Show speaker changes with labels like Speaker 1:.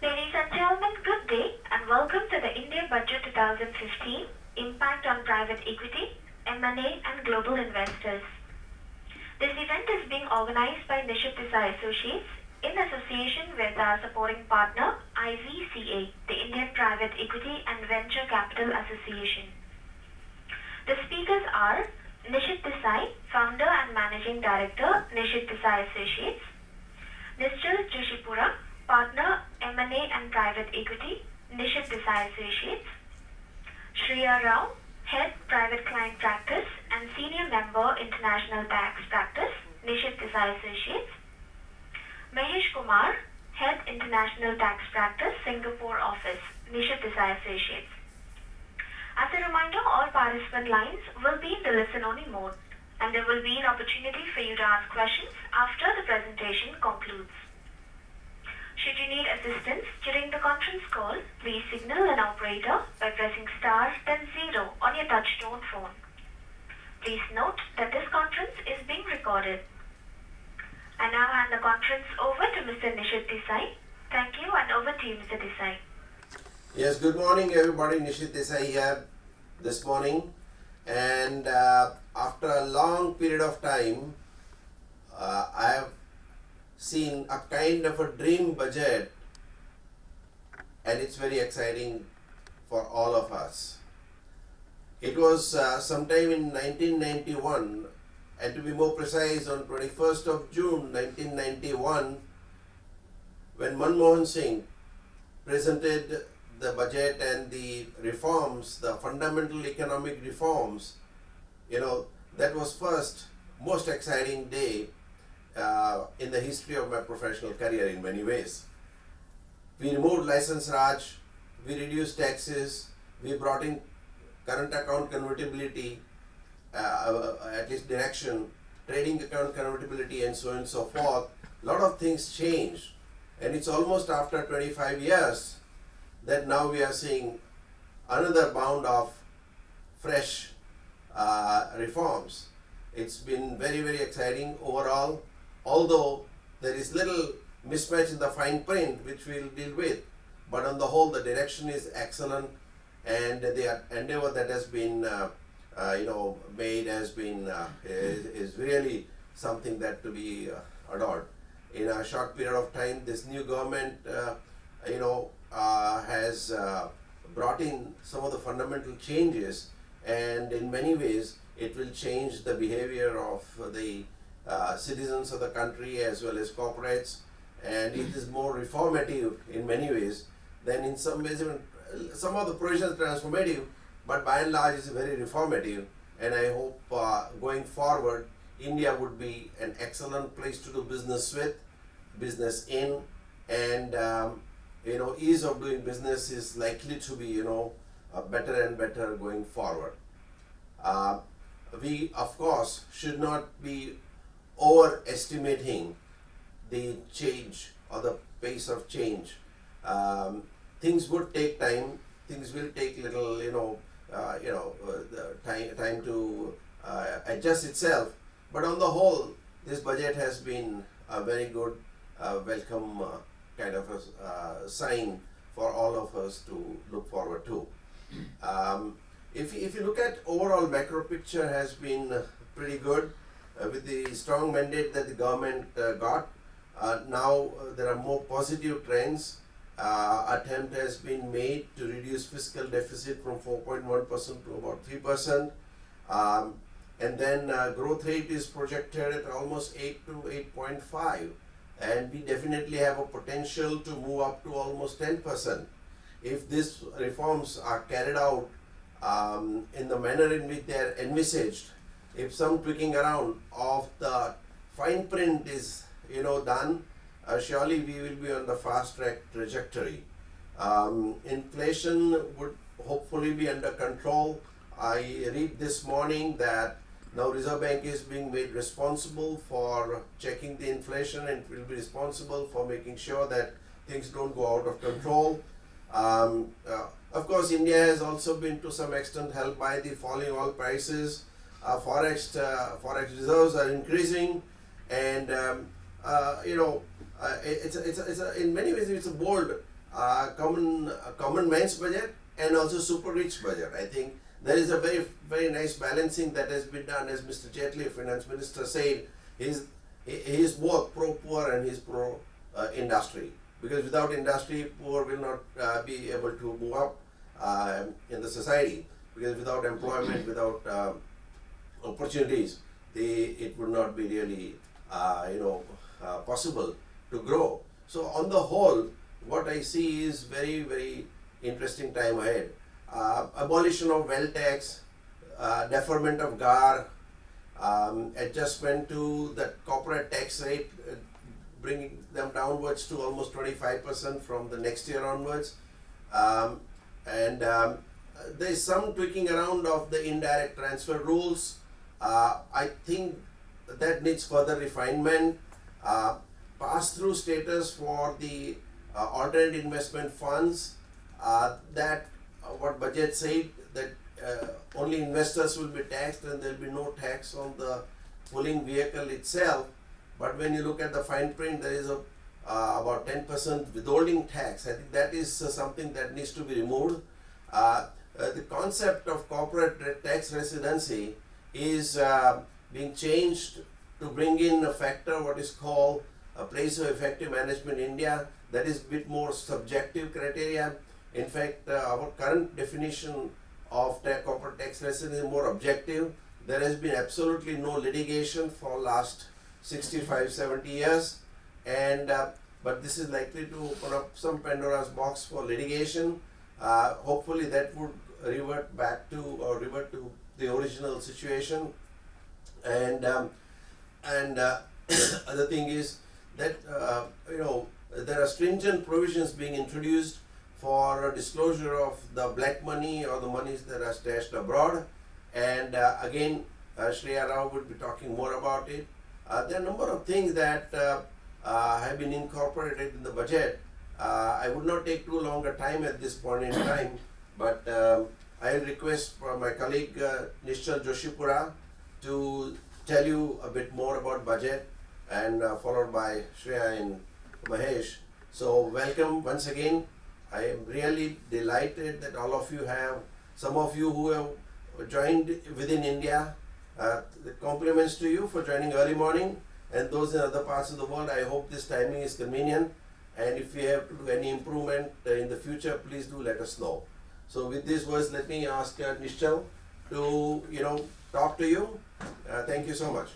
Speaker 1: Ladies and gentlemen, good day and welcome to the India Budget 2015 Impact on Private Equity, M&A and Global Investors. This event is being organized by Nishit Desai Associates in association with our supporting partner IVCA, the Indian Private Equity and Venture Capital Association. The speakers are Nishit Desai, Founder and Managing Director, Nishit Desai Associates; Nischal Joshipura, Partner, M&A and Private Equity, Nishit Desai Associates; Shreya Rao, Head Private Client Practice and Senior Member International Tax Practice, Nishit Desai Associates; Mahesh Kumar, Head International Tax Practice, Singapore Office, Nishit Desai Associates. As a reminder, all participant lines will be in the listen-only mode, and there will be an opportunity for you to ask questions after the presentation concludes. Should you need assistance during the conference call, please signal an operator by pressing star then 0 on your touch-tone phone. Please note that this conference is being recorded. I now hand the conference over to Mr. Nishit Desai. Thank you, and over to you, Mr. Desai.
Speaker 2: Yes, good morning everybody. Nishit Desai here this morning, and after a long period of time, I have seen a kind of a dream budget, and it's very exciting for all of us. It was sometime in 1991, and to be more precise, on 21st of June 1991, when Manmohan Singh presented the budget and the reforms, the fundamental economic reforms. That was first most exciting day in the history of my professional career in many ways. We removed license Raj, we reduced taxes, we brought in current account convertibility, at least direction, trading account convertibility, and so on and so forth. A lot of things changed, and it's almost after 25 years that now we are seeing another bound of fresh reforms. It's been very, very exciting overall, although there is little mismatch in the fine print which we'll deal with. But on the whole, the direction is excellent, and the endeavor that has been made has been is really something that to be adored. In a short period of time, this new government has brought in some of the fundamental changes, and in many ways it will change the behavior of the citizens of the country as well as corporates, and it is more reformative in many ways than in some ways. Even some of the provisions transformative, but by and large it's very reformative, and I hope going forward India would be an excellent place to do business with, business in, and ease of doing business is likely to be better and better going forward. We of course should not be overestimating the change or the pace of change. Things would take time. Things will take little time to adjust itself. But on the whole, this budget has been a very good welcome kind of a sign for all of us to look forward to. If you look at overall macro picture has been pretty good with the strong mandate that the government got. Now there are more positive trends. Attempt has been made to reduce fiscal deficit from 4.1% to about 3%. And then growth rate is projected at almost 8 to 8.5. And we definitely have a potential to move up to almost 10%. If these reforms are carried out in the manner in which they are envisaged, if some tweaking around of the fine print is done, surely we will be on the fast track trajectory. Inflation would hopefully be under control. I read this morning that now Reserve Bank is being made responsible for checking the inflation, and will be responsible for making sure that things don't go out of control. Of course, India has also been to some extent helped by the falling oil prices. Forex reserves are increasing, and in many ways it's a bold common man's budget and also super rich budget. I think there is a very nice balancing that has been done. As Mr. Jaitley, Finance Minister, said, he is both pro poor and he is pro industry, because without industry, poor will not be able to move up in the society, because without employment, without opportunities, it would not be really possible to grow. So on the whole, what I see is very interesting time ahead. Abolition of wealth tax, deferment of GAAR, adjustment to the corporate tax rate, bringing them downwards to almost 25% from the next year onwards, and there is some tweaking around of the indirect transfer rules. I think that needs further refinement. Pass-through status for the alternate investment funds, that what budget said, that only investors will be taxed and there will be no tax on the pooling vehicle itself. But when you look at the fine print, there is about 10% withholding tax. I think that is something that needs to be removed. The concept of corporate tax residency is being changed to bring in a factor, what is called a place of effective management in India. That is a bit more subjective criteria. In fact, our current definition of corporate tax residency is more objective. There has been absolutely no litigation for last 65-70 years, and but this is likely to open up some Pandora's box for litigation. Hopefully that would revert to the original situation. And other thing is that there are stringent provisions being introduced for disclosure of the black money or the monies that are stashed abroad, and again Shreya Rao would be talking more about it. There are a number of things that have been incorporated in the budget. I would not take too long a time at this point in time, but I will request for my colleague Nishchal Joshipura to tell you a bit more about budget, and followed by Shreya and Mahesh. So welcome once again. I am really delighted that all of you have, some of you who have joined within India, the compliments to you for joining early morning, and those in other parts of the world, I hope this timing is convenient, and if you have to do any improvement in the future, please do let us know. So with these words, let me ask Nishchal to talk to you. Thank you so much.